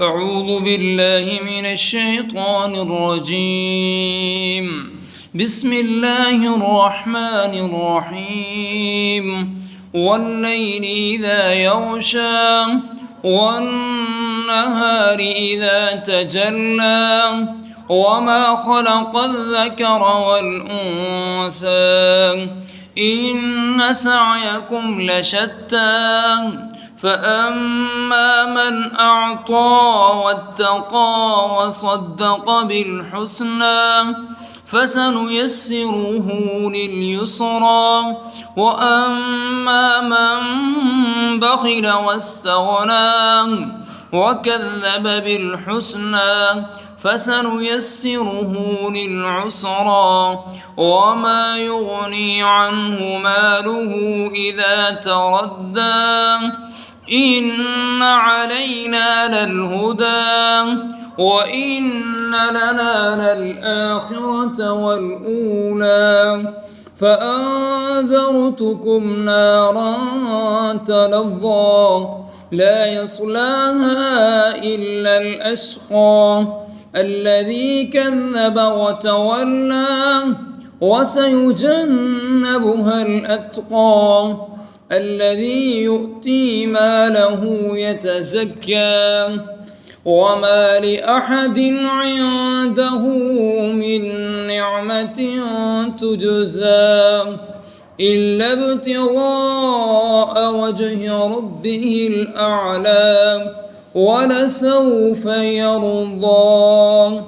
أعوذ بالله من الشيطان الرجيم. بسم الله الرحمن الرحيم. والليل إذا يغشى والنهار إذا تجلى وما خلق الذكر والأنثى إن سعيكم لشتى فأما من أعطى واتقى وصدق بالحسنى فسنيسره لليسرى وأما من بخل واستغنى وكذب بالحسنى فسنيسره للعسرى وما يغني عنه ماله إذا تردى إن علينا للهدى وإن لنا للآخرة والأولى فأنذرتكم نارا تلظى لا يصلاها إلا الأشقى الذي كذب وتولى وسيجنبها الأتقى الذي يؤتي ماله يتزكى وما لأحد عنده من نعمة تجزى إلا ابتغاء وجه ربه الأعلى ولسوف يرضى.